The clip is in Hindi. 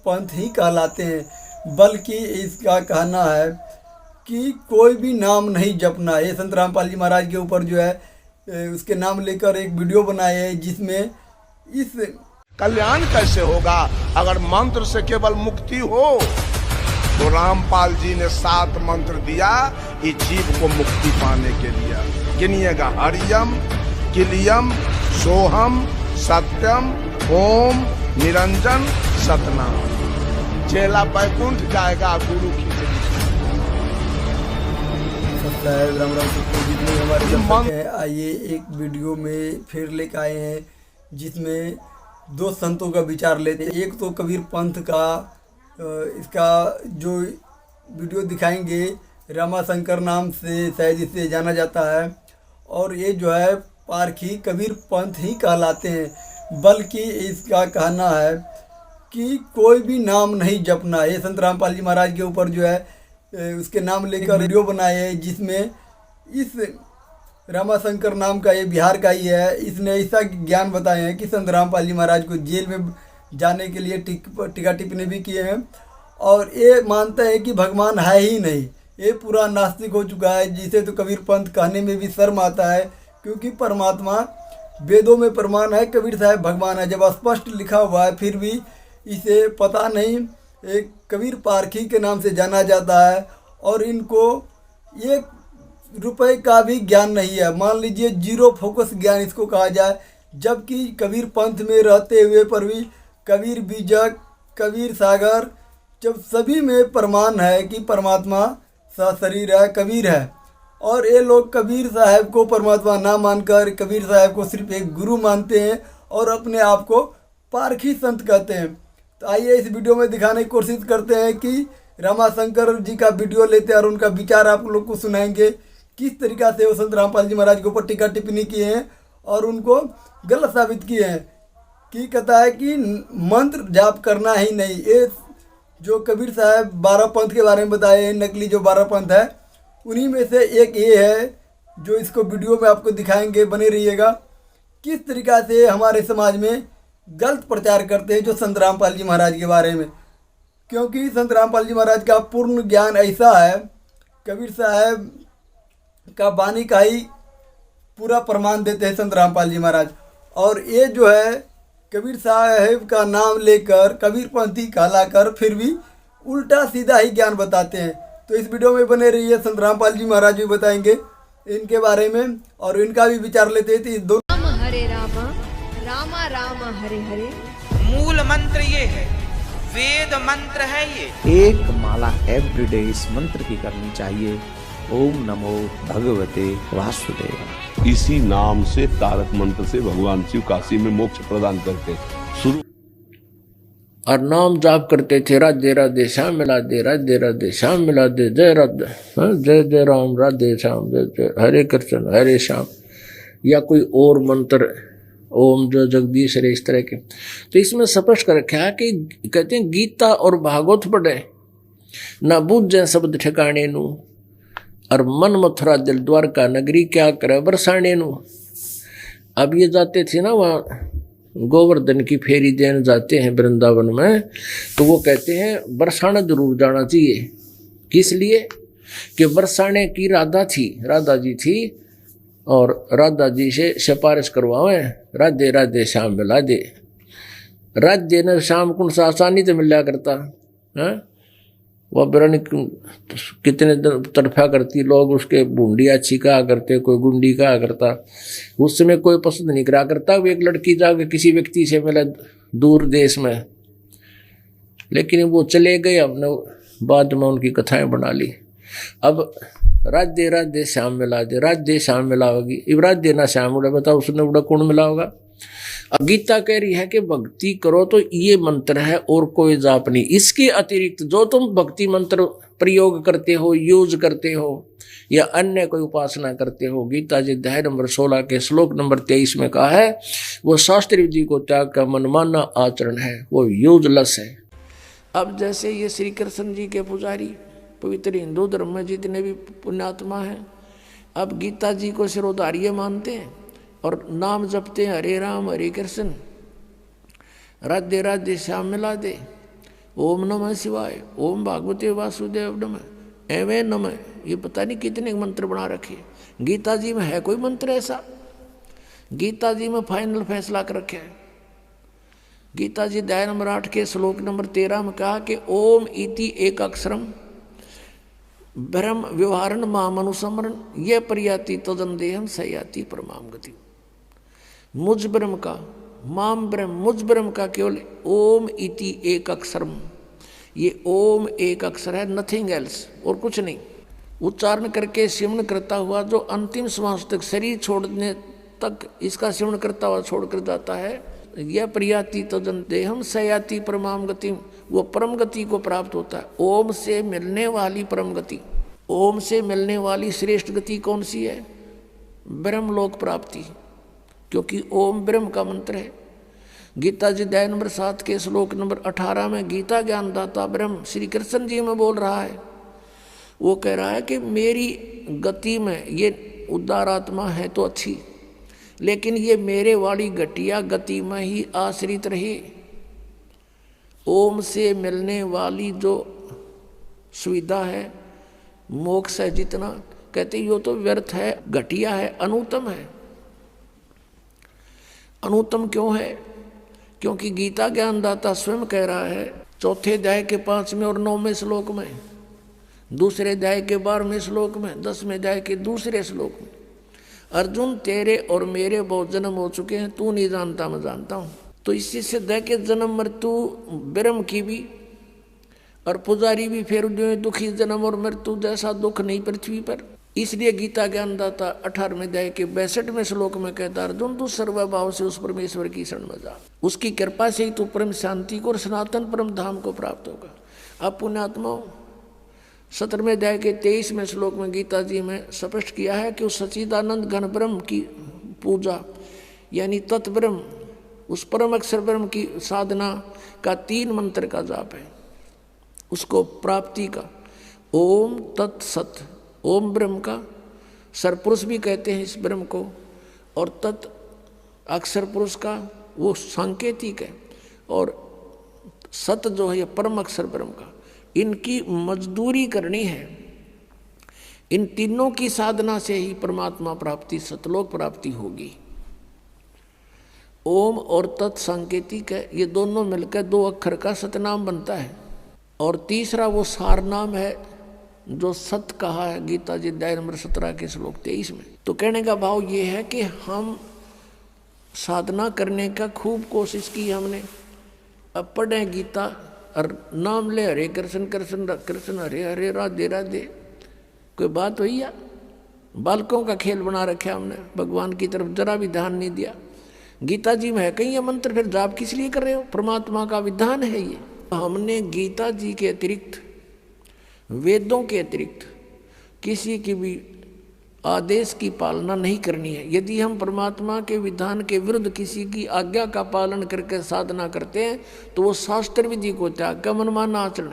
पंथ ही कहलाते हैं। बल्कि इसका कहना है कि कोई भी नाम नहीं जपना। ये संत रामपाल जी महाराज के ऊपर जो है उसके नाम लेकर एक वीडियो बनाए है, जिसमें इस कल्याण कैसे होगा अगर मंत्र से केवल मुक्ति हो। तो रामपाल जी ने 7 मंत्र दिया इस जीव को मुक्ति पाने के लिए। गिनिएगा, हरियम, किलियम, सोहम, सत्यम, ओम, निरंजन, सतनाम। चेला बैकुंठ जाएगा गुरु की। राम राम जितने हमारे दर्शक हैं, आइए एक वीडियो में फिर लेकर आए हैं, जिसमें 2 संतों का विचार लेते हैं। एक तो कबीर पंथ का इसका जो वीडियो दिखाएंगे, रामाशंकर नाम से शायद इसे जाना जाता है, और ये जो है पारखी कबीर पंथ ही कहलाते हैं। बल्कि इसका कहना है कि कोई भी नाम नहीं जपना। ये संत रामपाल जी महाराज के ऊपर जो है उसके नाम लेकर वीडियो बनाए है, जिसमें इस रामाशंकर नाम का, ये बिहार का ही है, इसने ऐसा ज्ञान बताए हैं कि संत रामपाल जी महाराज को जेल में जाने के लिए टीका टिप्पणी भी किए हैं। और ये मानते हैं कि भगवान है ही नहीं, ये पूरा नास्तिक हो चुका है, जिसे तो कबीर पंथ कहने में भी शर्म आता है, क्योंकि परमात्मा वेदों में प्रमाण है कबीर साहब भगवान है। जब स्पष्ट लिखा हुआ है फिर भी इसे पता नहीं, एक कबीर पारखी के नाम से जाना जाता है, और इनको 1 रुपए का भी ज्ञान नहीं है। मान लीजिए 0 फोकस ज्ञान इसको कहा जाए, जबकि कबीर पंथ में रहते हुए पर भी कबीर बीजक, कबीर सागर, जब सभी में प्रमाण है कि परमात्मा सशरीर है, कबीर है। और ये लोग कबीर साहब को परमात्मा ना मानकर कबीर साहब को सिर्फ एक गुरु मानते हैं और अपने आप को पारखी संत कहते हैं। तो आइए इस वीडियो में दिखाने की कोशिश करते हैं कि रामाशंकर जी का वीडियो लेते हैं और उनका विचार आप लोग को सुनाएंगे, किस तरीक़ा से वो संत रामपाल जी महाराज के ऊपर टीका टिप्पणी किए हैं और उनको गलत साबित किए हैं। कि कहता है कि मंत्र जाप करना ही नहीं। ये जो कबीर साहब 12 पंथ के बारे में बताए हैं, नकली जो 12 पंथ है, उन्हीं में से एक ये है, जो इसको वीडियो में आपको दिखाएंगे, बने रहिएगा। किस तरीक़ा से हमारे समाज में गलत प्रचार करते हैं जो संत रामपाल जी महाराज के बारे में, क्योंकि संत रामपाल जी महाराज का पूर्ण ज्ञान ऐसा है, कबीर साहब का वाणी का ही पूरा प्रमाण देते हैं संत रामपाल जी महाराज। और ये जो है कबीर साहब का नाम लेकर कबीर पंथी कहलाकर फिर भी उल्टा सीधा ही ज्ञान बताते हैं। तो इस वीडियो में बने रहिए, संत रामपाल जी महाराज भी बताएंगे इनके बारे में और इनका भी विचार लेते थे। राम हरे राम, रामा राम हरे हरे। मूल मंत्र ये है, वेद मंत्र है ये। एक माला एवरीडे इस मंत्र की करनी चाहिए। ओम नमो भगवते वासुदेव। इसी नाम से तारक मंत्र से भगवान शिव काशी में मोक्ष प्रदान करते शुरू और नाम जाप करते थे, राधे राधे श्याम मिला दे, राधे राधे श्याम मिला दे, जय राधे, जय जय राम, राधे श्याम, जय जय हरे कृष्ण हरे श्याम, या कोई और मंत्र ओम जो जगदीश रे, इस तरह के। तो इसमें स्पष्ट कर रखा है कि कहते हैं गीता और भागवत पढ़े ना बूझे शब्द ठिकाने नू, और मन मथुरा दिल द्वारका नगरी क्या करे बरसाने नू। अब ये जाते थे ना वहाँ गोवर्धन की फेरी देने जाते हैं वृंदावन में, तो वो कहते हैं बरसाना जरूर जाना चाहिए। किस लिए कि बरसाने की राधा थी, राधा जी थी, और राधा जी से सिफारिश करवावे, राधे राधे श्याम मिला दे। राधे न श्याम कौन सा आसानी से मिला करता है, वह बिरानी कितने तड़फा करती, लोग उसके बूंदी अच्छी कहा करते, कोई गुंडी कहा करता। उस समय कोई पसंद नहीं करा करता। वो एक लड़की जाकर किसी व्यक्ति से मिला दूर देश में, लेकिन वो चले गए, हमने बाद में उनकी कथाएं बना ली। अब राधे राधे श्याम मिला दे, राधे श्याम मिला होगी, इब राधे ना श्याम उड़ा, बताओ उसने उड़ा कौन मिला होगा। अब गीता कह रही है कि भक्ति करो तो ये मंत्र है और कोई जाप नहीं। इसके अतिरिक्त जो तुम भक्ति मंत्र प्रयोग करते हो, यूज करते हो, या अन्य कोई उपासना करते हो, गीता जी अध्याय नंबर 16 के श्लोक नंबर 23 में कहा है, वो शास्त्र विधि को त्याग का मनमाना आचरण है, वो यूजलेस है। अब जैसे ये श्री कृष्ण जी के पुजारी पवित्र हिंदू धर्म में जितने भी पुण्यात्मा हैं, अब गीता जी को सिरोधार्य मानते हैं और नाम जपते हैं हरे राम हरे कृष्ण, राधे राधे श्याम मिला दे। ओम नमः शिवाय, ओम भागवते वासुदेव नमः, एवे नमः, ये पता नहीं कितने मंत्र बना रखे। गीता जी में है कोई मंत्र ऐसा? गीता जी में फाइनल फैसला कर रखे है। गीता जी अध्याय नंबर 8 के श्लोक नंबर 13 में कहा कि ओम इति एक अक्षरम ब्रह्म व्यवहारण माम अनुसमरण ये प्रयाति तदन देहम सयाति परमाम गति। मुझ ब्रह्म का, माम ब्रह्म, मुझ ब्रह्म का केवल ओम इति एक अक्षरम, ये ओम एक अक्षर है, नथिंग एल्स, और कुछ नहीं। उच्चारण करके सिमरण करता हुआ जो अंतिम श्वास तक, शरीर छोड़ने तक इसका सिमरण करता हुआ छोड़कर जाता है, यह प्रयाति तदन देहम सयाति परमाम गति, वो परम गति को प्राप्त होता है। ओम से मिलने वाली परम गति, ओम से मिलने वाली श्रेष्ठ गति कौन सी है? ब्रह्मलोक प्राप्ति, क्योंकि ओम ब्रह्म का मंत्र है। गीता जी अध्याय नंबर 7 के श्लोक नंबर 18 में गीता ज्ञानदाता ब्रह्म श्री कृष्ण जी में बोल रहा है। वो कह रहा है कि मेरी गति में ये उदार आत्मा है तो अच्छी, लेकिन ये मेरे वाली घटिया गति में ही आश्रित रहे। ओम से मिलने वाली जो सुविधा है, मोक्ष है, जितना कहते यो तो व्यर्थ है, घटिया है, अनुत्तम है। अनुत्तम क्यों है? क्योंकि गीता ज्ञानदाता स्वयं कह रहा है चौथे अध्याय के 5वें और 9वें श्लोक में, दूसरे अध्याय के 12वें श्लोक में, 10वें अध्याय के दूसरे श्लोक में, अर्जुन तेरे और मेरे बहुत जन्म हो चुके हैं, तू नहीं जानता मैं जानता हूं। तो इसी से दे के जन्म मृत्यु ब्रह्म की भी और पुजारी भी फिर दुखी जन्म और मृत्यु जैसा दुख नहीं पृथ्वी पर। इसलिए गीता ज्ञानदाता 18वें अध्याय के 62वें श्लोक में कहता अर्जुन तू सर्वभाव से उस परमेश्वर की शरण में जा, उसकी कृपा से ही तू परम शांति को और सनातन परम धाम को प्राप्त होगा। अब पुण्यात्माओं 17वें अध्याय के 23वें श्लोक में गीता जी में स्पष्ट किया है कि उस सच्चिदानंद घन ब्रह्म की पूजा यानी तत्ब्रह्म, उस परम अक्षर ब्रह्म की साधना का 3 मंत्र का जाप है, उसको प्राप्ति का। ओम तत्सत, ओम ब्रह्म का सरपुरुष भी कहते हैं इस ब्रह्म को, और तत् अक्षर पुरुष का वो सांकेतिक है, और सत जो है ये परम अक्षर ब्रह्म का। इनकी मजदूरी करनी है। इन तीनों की साधना से ही परमात्मा प्राप्ति, सतलोक प्राप्ति होगी। ओम और तत् सांकेतिक है, ये दोनों मिलकर 2 अक्षर का सतनाम बनता है। और तीसरा वो सार नाम है जो सत कहा है गीता जी अध्याय नंबर 17 के श्लोक 23 में। तो कहने का भाव ये है कि हम साधना करने का खूब कोशिश की हमने, अब पढ़े गीता और नाम ले हरे कृष्ण कृष्ण कृष्ण हरे हरे राधे राधे, कोई बात हुई या? बालकों का खेल बना रखा हमने, भगवान की तरफ जरा भी ध्यान नहीं दिया। गीता जी में है कहीं ये मंत्र, फिर जाप किस लिए कर रहे हो? परमात्मा का विधान है ये। हमने गीता जी के अतिरिक्त, वेदों के अतिरिक्त किसी की भी आदेश की पालना नहीं करनी है। यदि हम परमात्मा के विधान के विरुद्ध किसी की आज्ञा का पालन करके साधना करते हैं तो वो शास्त्र विधि को त्याग कर मनमाना आचरण